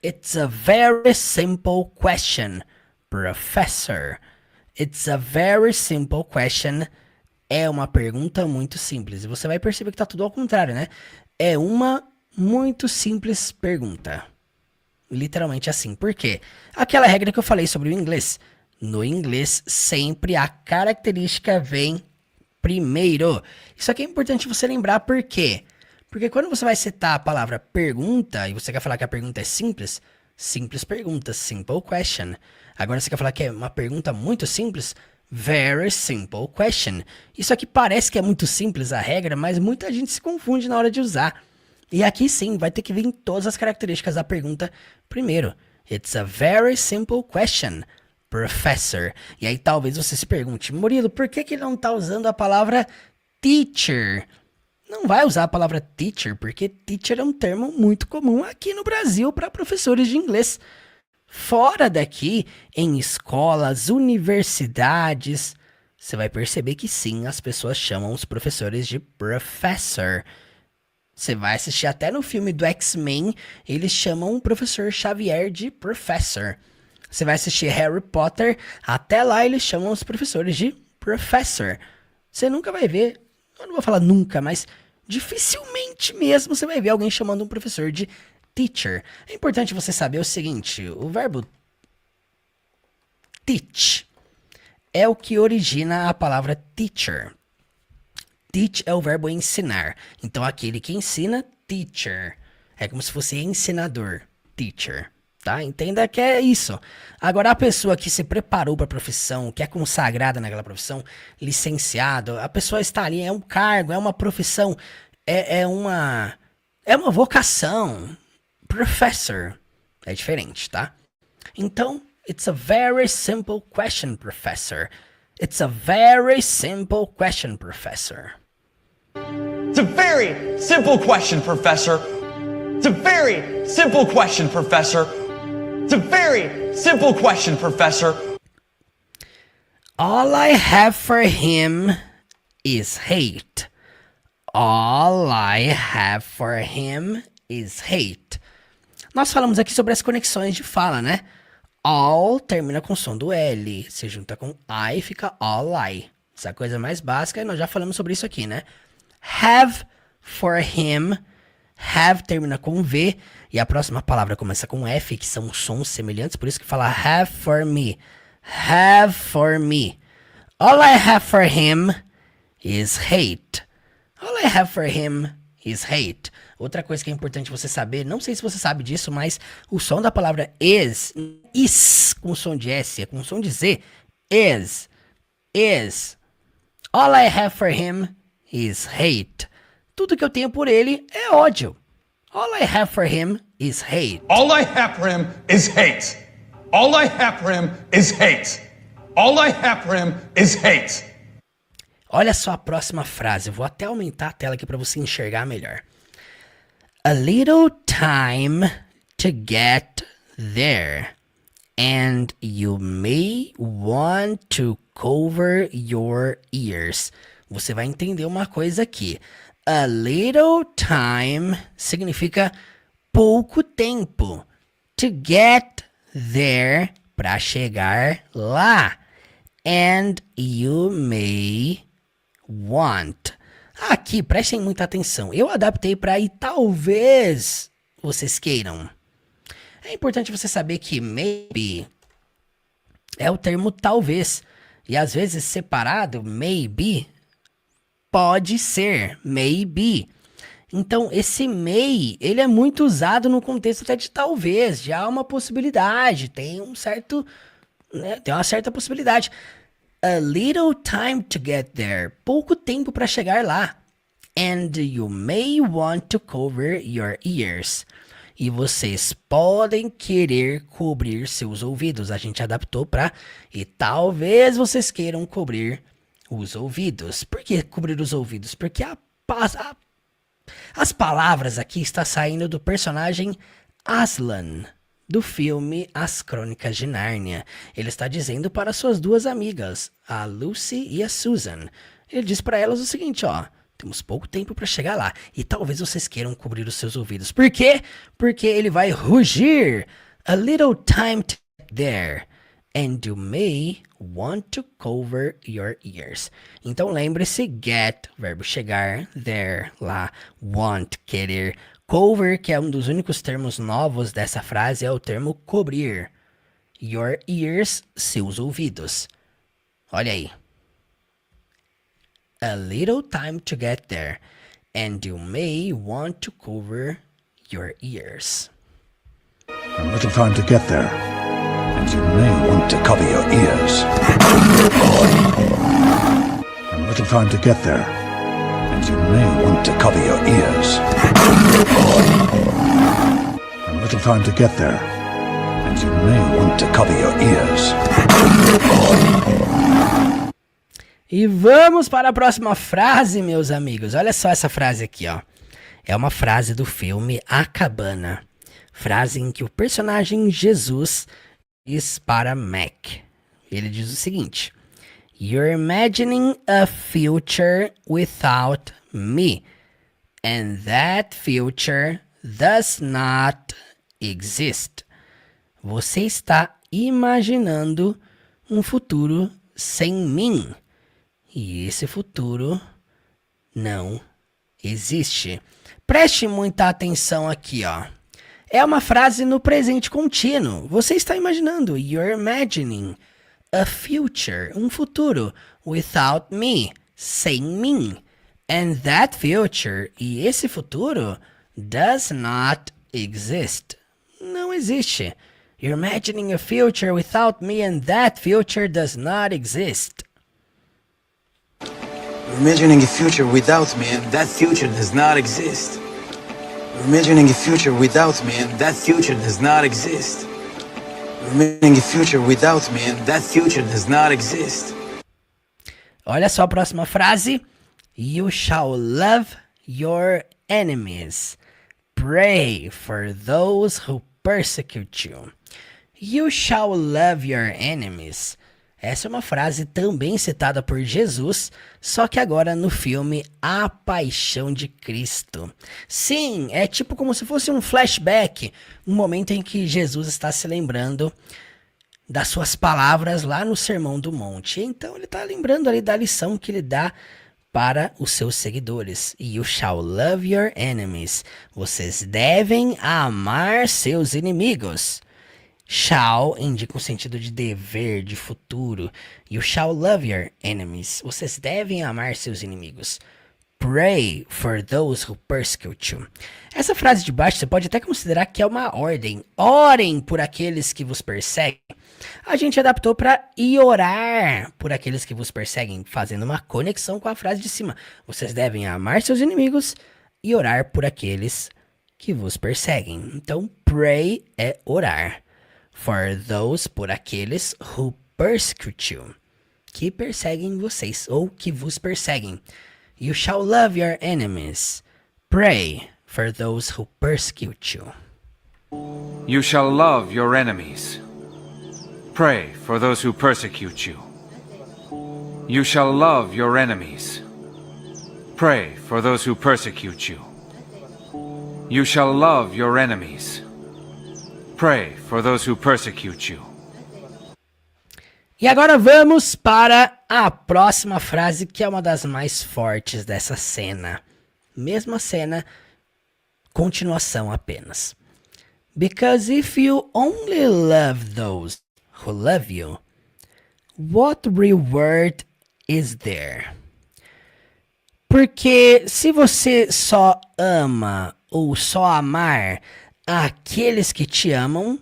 It's a very simple question, professor. It's a very simple question. É uma pergunta muito simples. E você vai perceber que tá tudo ao contrário, né? É uma muito simples pergunta. Literalmente assim. Por quê? Aquela regra que eu falei sobre o inglês. No inglês, sempre a característica vem primeiro. Isso aqui é importante você lembrar por quê? Porque quando você vai citar a palavra pergunta e você quer falar que a pergunta é simples, simples pergunta, simple question. Agora você quer falar que é uma pergunta muito simples, very simple question. Isso aqui parece que é muito simples a regra, mas muita gente se confunde na hora de usar. E aqui sim, vai ter que vir todas as características da pergunta primeiro. It's a very simple question, professor. E aí talvez você se pergunte, Murilo, por que ele não está usando a palavra teacher? Não vai usar a palavra teacher, porque teacher é um termo muito comum aqui no Brasil para professores de inglês. Fora daqui, em escolas, universidades, você vai perceber que sim, as pessoas chamam os professores de professor. Você vai assistir até no filme do X-Men, eles chamam o professor Xavier de professor. Você vai assistir Harry Potter, até lá eles chamam os professores de professor. Você nunca vai ver, eu não vou falar nunca, mas dificilmente mesmo você vai ver alguém chamando um professor de teacher. É importante você saber o seguinte, o verbo teach é o que origina a palavra teacher. Teach é o verbo ensinar. Então, aquele que ensina, teacher. É como se fosse ensinador, teacher. Tá? Entenda que é isso. Agora, a pessoa que se preparou para a profissão, que é consagrada naquela profissão, licenciado, a pessoa está ali, é um cargo, é uma profissão, é uma vocação. Professor. É diferente, tá? Então, it's a very simple question, professor. It's a very simple question, professor. It's a very simple question, professor. It's a very simple question, professor. It's a very simple question, professor. All I have for him is hate. All I have for him is hate. Nós falamos aqui sobre as conexões de fala, né? All termina com som do L. Se junta com I, fica all I. Essa é a coisa mais básica e nós já falamos sobre isso aqui, né? Have for him. Have termina com V. E a próxima palavra começa com F, que são sons semelhantes. Por isso que fala have for me. Have for me. All I have for him is hate. All I have for him is hate. Outra coisa que é importante você saber, não sei se você sabe disso, mas o som da palavra is com som de S, é com som de Z. Is. All I have for him is hate. Tudo que eu tenho por ele é ódio. All I have for him is hate. All I have for him is hate. All I have for him is hate. All I have for him is hate. Olha só a próxima frase. Eu vou até aumentar a tela aqui para você enxergar melhor. A little time to get there, and you may want to cover your ears. Você vai entender uma coisa aqui. A little time significa pouco tempo. To get there, para chegar lá. And you may want. Aqui, prestem muita atenção. Eu adaptei para e talvez vocês queiram. É importante você saber que maybe é o termo talvez. E às vezes separado, maybe, pode ser, maybe. Então, esse may, ele é muito usado no contexto até de talvez. Já há uma possibilidade, tem um certo, né, tem uma certa possibilidade. A little time to get there. Pouco tempo para chegar lá. And you may want to cover your ears. E vocês podem querer cobrir seus ouvidos. A gente adaptou para e talvez vocês queiram cobrir os ouvidos. Por que cobrir os ouvidos? Porque as palavras aqui estão saindo do personagem Aslan do filme As Crônicas de Nárnia. Ele está dizendo para suas duas amigas, a Lucy e a Susan. Ele diz para elas o seguinte, ó: temos pouco tempo para chegar lá e talvez vocês queiram cobrir os seus ouvidos. Por quê? Porque ele vai rugir. A little time to get there, and you may want to cover your ears. Então lembre-se, get, verbo chegar, there, lá, want, querer. Cover, que é um dos únicos termos novos dessa frase, é o termo cobrir. Your ears, seus ouvidos. Olha aí. A little time to get there, and you may want to cover your ears. A little time to get there, and you may want to cover your ears. A little time to get there, and you may want to cover your ears. A little time to get there, and you may want to cover your ears. E vamos para a próxima frase, meus amigos. Olha só essa frase aqui, ó. É uma frase do filme A Cabana. Frase em que o personagem Jesus diz para Mac. Ele diz o seguinte: You're imagining a future without me, and that future does not exist. Você está imaginando um futuro sem mim, e esse futuro não existe. Preste muita atenção aqui, ó. É uma frase no presente contínuo. Você está imaginando. You're imagining a future, um futuro, without me, sem mim. And that future, e esse futuro, does not exist. Não existe. You're imagining a future without me, and that future does not exist. You're imagining a future without me, and that future does not exist. You're imagining a future without me, and that future does not exist. You're imagining a future without me, and that future does not exist. Olha só a próxima frase. You shall love your enemies. Pray for those who persecute you. You shall love your enemies. Essa é uma frase também citada por Jesus, só que agora no filme A Paixão de Cristo. Sim, é tipo como se fosse um flashback, um momento em que Jesus está se lembrando das suas palavras lá no Sermão do Monte. Então ele está lembrando ali da lição que ele dá para os seus seguidores. You shall love your enemies. Vocês devem amar seus inimigos. Shall indica um sentido de dever, de futuro. You shall love your enemies. Vocês devem amar seus inimigos. Pray for those who persecute you. Essa frase de baixo você pode até considerar que é uma ordem. Orem por aqueles que vos perseguem. A gente adaptou para e orar por aqueles que vos perseguem, fazendo uma conexão com a frase de cima. Vocês devem amar seus inimigos e orar por aqueles que vos perseguem. Então, pray é orar. For those, por aqueles who persecute you, que perseguem vocês ou que vos perseguem. You shall love your enemies. Pray for those who persecute you. You shall love your enemies. Pray for those who persecute you. You shall love your enemies. Pray for those who persecute you. You shall love your enemies. Pray for those who persecute you. E agora vamos para a próxima frase, que é uma das mais fortes dessa cena. Mesma cena, continuação apenas. Because if you only love those who love you, what reward is there? Porque se você só ama ou só amar aqueles que te amam,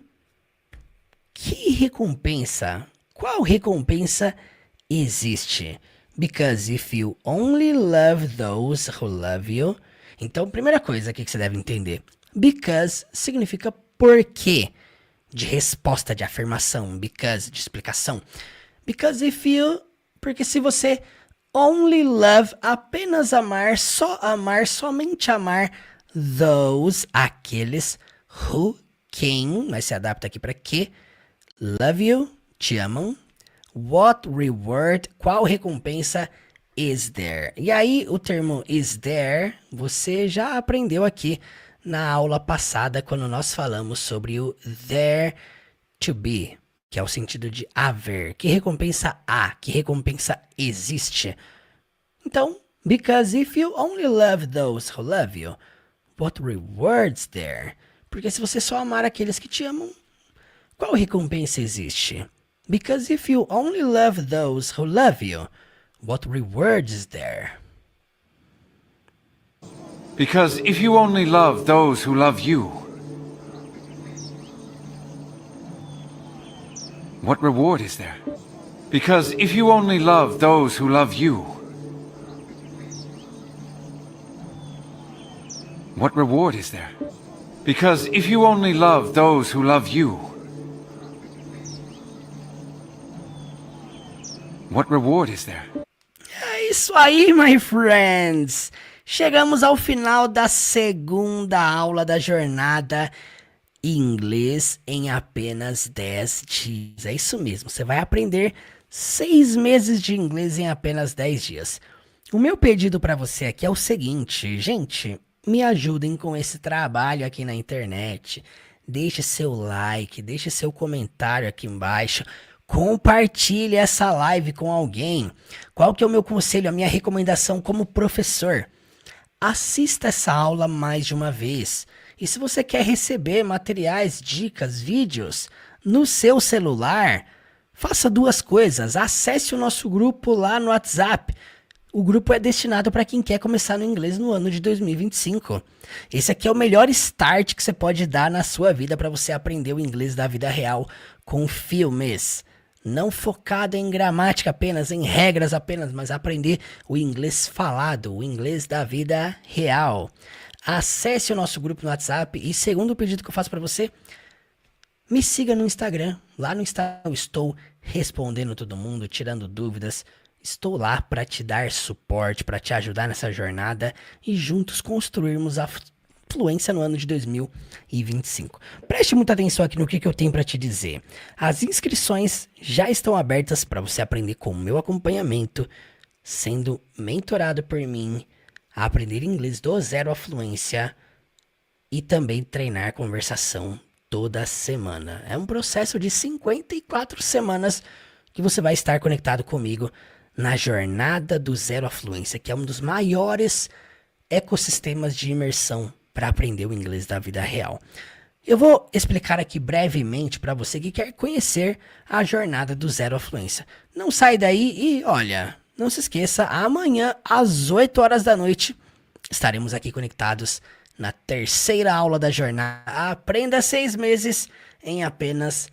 que recompensa? Qual recompensa existe? Because if you only love those who love you. Então, primeira coisa que você deve entender. Because significa porque, de resposta, de afirmação. Because, de explicação. Because if you... Porque se você only love, apenas amar, somente amar those, aqueles who quem, mas se adapta aqui para que. Love you, te amam. What reward, qual recompensa is there? E aí, o termo is there, você já aprendeu aqui na aula passada, quando nós falamos sobre o there to be, que é o sentido de haver. Que recompensa há? Que recompensa existe? Então, because if you only love those who love you, what rewards there? Porque se você só amar aqueles que te amam, qual recompensa existe? Because if you only love those who love you, what reward is there? Because if you only love those who love you, what reward is there? Because if you only love those who love you, what reward is there? Because if you only love those who love you, what reward is there? É isso aí, my friends! Chegamos ao final da segunda aula da jornada inglês em apenas 10 dias. É isso mesmo, você vai aprender 6 meses de inglês em apenas 10 dias. O meu pedido para você aqui é o seguinte, gente, me ajudem com esse trabalho aqui na internet. Deixe seu like, deixe seu comentário aqui embaixo. Compartilhe essa live com alguém. Qual que é o meu conselho, a minha recomendação como professor? Assista essa aula mais de uma vez. E se você quer receber materiais, dicas, vídeos no seu celular, faça 2 coisas. Acesse o nosso grupo lá no WhatsApp. O grupo é destinado para quem quer começar no inglês no ano de 2025. Esse aqui é o melhor start que você pode dar na sua vida para você aprender o inglês da vida real com filmes. Não focado em gramática apenas, em regras apenas, mas aprender o inglês falado, o inglês da vida real. Acesse o nosso grupo no WhatsApp e segundo pedido que eu faço para você, me siga no Instagram. Lá no Instagram eu estou respondendo todo mundo, tirando dúvidas. Estou lá para te dar suporte, para te ajudar nessa jornada e juntos construirmos a fluência no ano de 2025. Preste muita atenção aqui no que eu tenho para te dizer. As inscrições já estão abertas para você aprender com o meu acompanhamento, sendo mentorado por mim, a aprender inglês do zero à fluência e também treinar conversação toda semana. É um processo de 54 semanas que você vai estar conectado comigo na jornada do zero à fluência, que é um dos maiores ecossistemas de imersão para aprender o inglês da vida real. Eu vou explicar aqui brevemente para você que quer conhecer a jornada do zero à fluência. Não sai daí e, olha, não se esqueça, amanhã às 8 horas da noite estaremos aqui conectados na terceira aula da jornada. Aprenda 6 meses em apenas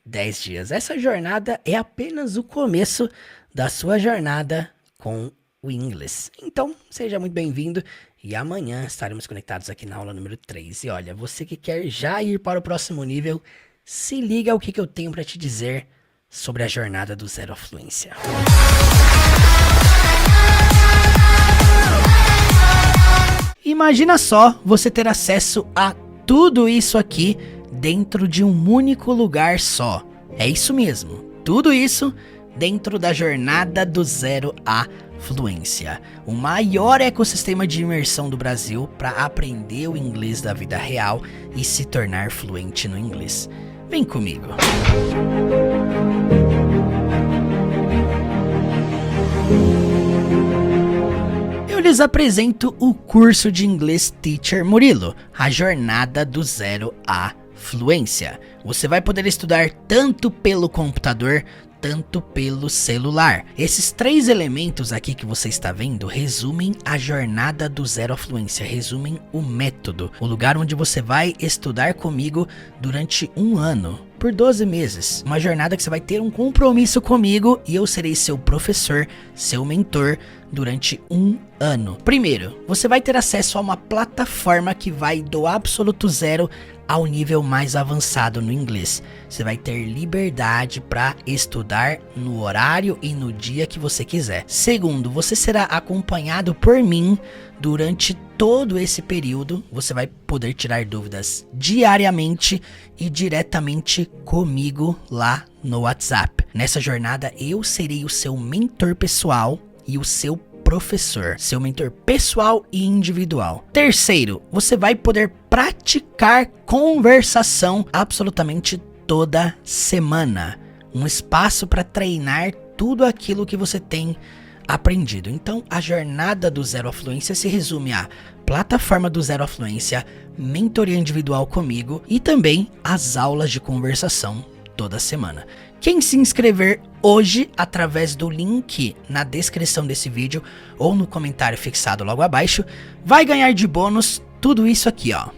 10 dias. Essa jornada é apenas o começo da sua jornada com o inglês. Então, seja muito bem-vindo e amanhã estaremos conectados aqui na aula número 3. E olha, você que quer já ir para o próximo nível, se liga ao que eu tenho para te dizer sobre a jornada do zero à fluência. Imagina só você ter acesso a tudo isso aqui dentro de um único lugar só. É isso mesmo, tudo isso dentro da jornada do zero à fluência, o maior ecossistema de imersão do Brasil para aprender o inglês da vida real e se tornar fluente no inglês. Vem comigo! Eu lhes apresento o curso de inglês Teacher Murilo, a jornada do zero à fluência. Você vai poder estudar tanto pelo computador, tanto pelo celular. Esses 3 elementos aqui que você está vendo resumem a jornada do zero à fluência, resumem o método, o lugar onde você vai estudar comigo durante 1 ano, por 12 meses. Uma jornada que você vai ter um compromisso comigo e eu serei seu professor, seu mentor durante 1 ano. Primeiro, você vai ter acesso a uma plataforma que vai do absoluto zero ao nível mais avançado no inglês. Você vai ter liberdade para estudar no horário e no dia que você quiser. Segundo, você será acompanhado por mim durante todo esse período, você vai poder tirar dúvidas diariamente e diretamente comigo lá no WhatsApp. Nessa jornada, eu serei o seu mentor pessoal e o seu professor, seu mentor pessoal e individual. Terceiro, você vai poder praticar conversação absolutamente toda semana. Um espaço para treinar tudo aquilo que você tem aprendido. Então, a jornada do Zero à Fluência se resume à plataforma do Zero à Fluência, mentoria individual comigo e também as aulas de conversação toda semana. Quem se inscrever hoje através do link na descrição desse vídeo ou no comentário fixado logo abaixo, vai ganhar de bônus tudo isso aqui, ó.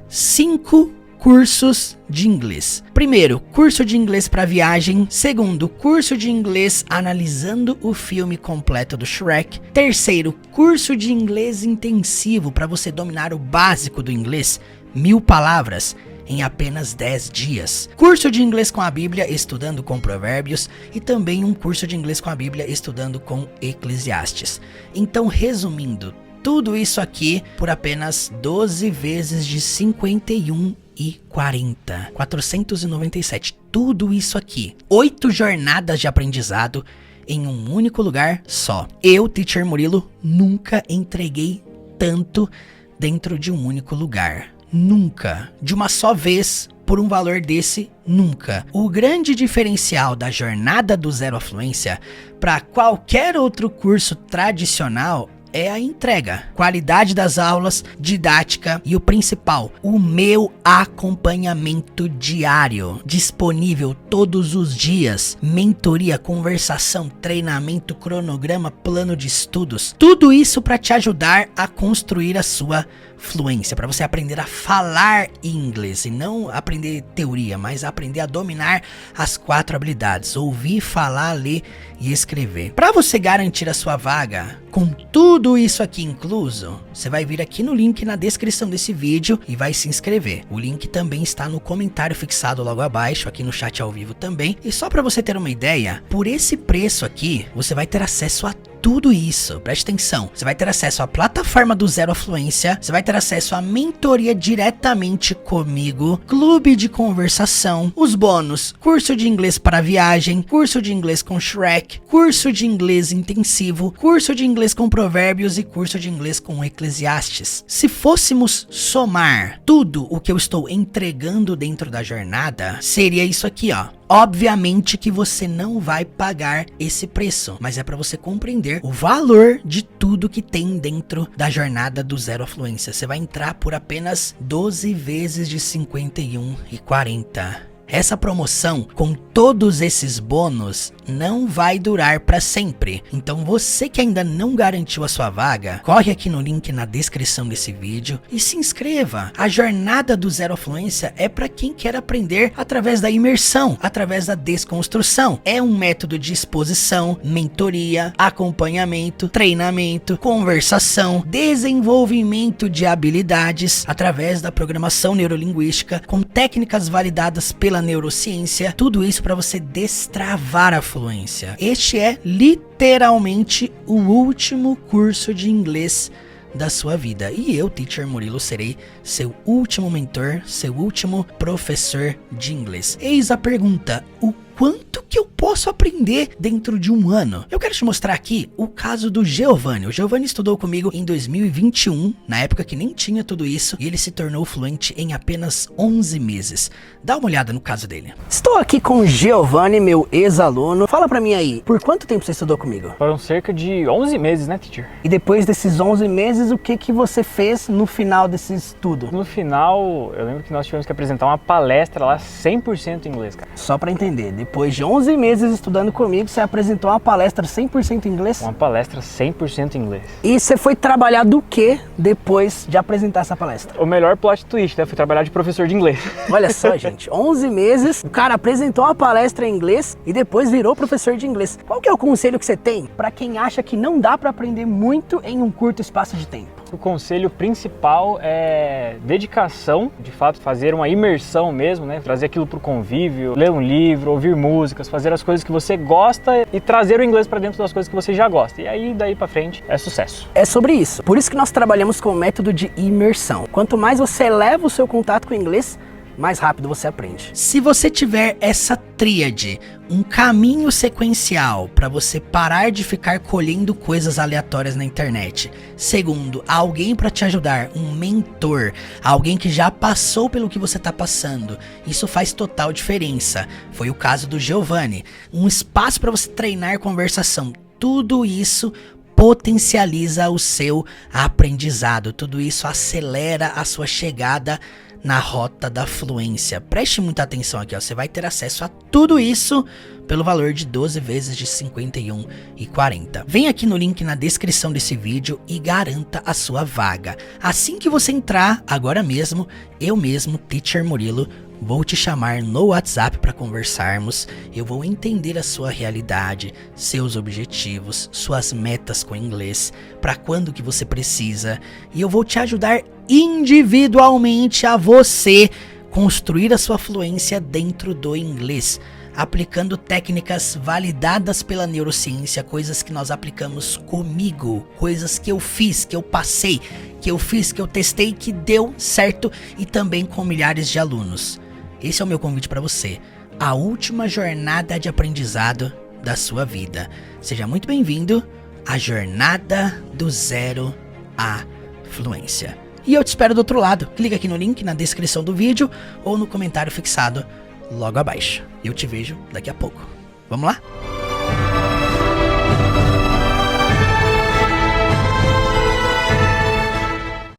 5 cursos de inglês. Primeiro, curso de inglês para viagem. Segundo, curso de inglês analisando o filme completo do Shrek. Terceiro, curso de inglês intensivo para você dominar o básico do inglês, 1000 palavras em apenas 10 dias. Curso de inglês com a Bíblia estudando com Provérbios e também um curso de inglês com a Bíblia estudando com Eclesiastes. Então, resumindo, tudo isso aqui por apenas 12 vezes de 51,40. 497. Tudo isso aqui. 8 jornadas de aprendizado em um único lugar só. Eu, Teacher Murilo, nunca entreguei tanto dentro de um único lugar. Nunca. De uma só vez, por um valor desse, nunca. O grande diferencial da jornada do Zero à Fluência para qualquer outro curso tradicional é a entrega, qualidade das aulas, didática e o principal, o meu acompanhamento diário, disponível todos os dias, mentoria, conversação, treinamento, cronograma, plano de estudos, tudo isso para te ajudar a construir a sua fluência, para você aprender a falar inglês e não aprender teoria, mas aprender a dominar as 4 habilidades: ouvir, falar, ler e escrever. Para você garantir a sua vaga com tudo isso aqui incluso, você vai vir aqui no link na descrição desse vídeo e vai se inscrever. O link também está no comentário fixado logo abaixo, aqui no chat ao vivo também. E só para você ter uma ideia, por esse preço aqui, você vai ter acesso a tudo isso. Preste atenção, você vai ter acesso à plataforma do Zero à Fluência, você vai ter acesso à mentoria diretamente comigo, clube de conversação, os bônus, curso de inglês para viagem, curso de inglês com Shrek, curso de inglês intensivo, curso de inglês com Provérbios e curso de inglês com Eclesiastes. Se fôssemos somar tudo o que eu estou entregando dentro da jornada, seria isso aqui, ó. Obviamente que você não vai pagar esse preço, mas é para você compreender o valor de tudo que tem dentro da jornada do Zero à Fluência. Você vai entrar por apenas 12 vezes de 51,40. Essa promoção, com todos esses bônus, não vai durar para sempre. Então você que ainda não garantiu a sua vaga, corre aqui no link na descrição desse vídeo e se inscreva. A jornada do Zero à Fluência é para quem quer aprender através da imersão, através da desconstrução. É um método de exposição, mentoria, acompanhamento, treinamento, conversação, desenvolvimento de habilidades através da programação neurolinguística, com técnicas validadas pela neurociência, tudo isso para você destravar a fluência. Este é literalmente o último curso de inglês da sua vida. E eu, Teacher Murilo, serei seu último mentor, seu último professor de inglês. Eis a pergunta: o quanto que eu posso aprender dentro de um ano? Eu quero te mostrar aqui o caso do Giovanni. O Giovanni estudou comigo em 2021, na época que nem tinha tudo isso, e ele se tornou fluente em apenas 11 meses. Dá uma olhada no caso dele. Estou aqui com o Giovanni, meu ex-aluno. Fala pra mim aí, por quanto tempo você estudou comigo? Foram cerca de 11 meses, né, teacher? E depois desses 11 meses, o que você fez no final desse estudo? No final, eu lembro que nós tivemos que apresentar uma palestra lá 100% em inglês, cara. Só pra entender, depois de 11 meses estudando comigo, você apresentou uma palestra 100% em inglês? Uma palestra 100% em inglês. E você foi trabalhar do que depois de apresentar essa palestra? O melhor plot twist, né? Fui trabalhar de professor de inglês. Olha só, gente, 11 meses, o cara apresentou uma palestra em inglês e depois virou professor de inglês. Qual que é o conselho que você tem para quem acha que não dá para aprender muito em um curto espaço de tempo? O conselho principal é dedicação, de fato, fazer uma imersão mesmo, né? Trazer aquilo pro convívio, ler um livro, ouvir músicas, fazer as coisas que você gosta e trazer o inglês para dentro das coisas que você já gosta. E aí, daí para frente, é sucesso. É sobre isso. Por isso que nós trabalhamos com o método de imersão. Quanto mais você eleva o seu contato com o inglês, mais rápido você aprende. Se você tiver essa tríade, um caminho sequencial para você parar de ficar colhendo coisas aleatórias na internet. Segundo, alguém para te ajudar, um mentor, alguém que já passou pelo que você está passando. Isso faz total diferença. Foi o caso do Giovanni. Um espaço para você treinar conversação. Tudo isso potencializa o seu aprendizado. Tudo isso acelera a sua chegada na rota da fluência. Preste muita atenção aqui, ó. Você vai ter acesso a tudo isso pelo valor de 12 vezes de R$ 51,40. Vem aqui no link na descrição desse vídeo e garanta a sua vaga. Assim que você entrar, agora mesmo, eu mesmo, Teacher Murilo, vou te chamar no WhatsApp para conversarmos. Eu vou entender a sua realidade, seus objetivos, suas metas com inglês, para quando que você precisa. E eu vou te ajudar individualmente a você construir a sua fluência dentro do inglês, aplicando técnicas validadas pela neurociência, coisas que nós aplicamos comigo, coisas que eu fiz, que eu passei, que eu fiz, que eu testei, que deu certo, e também com milhares de alunos. Esse é o meu convite para você, a última jornada de aprendizado da sua vida. Seja muito bem-vindo à jornada do zero à fluência. E eu te espero do outro lado. Clica aqui no link na descrição do vídeo ou no comentário fixado logo abaixo. Eu te vejo daqui a pouco. Vamos lá?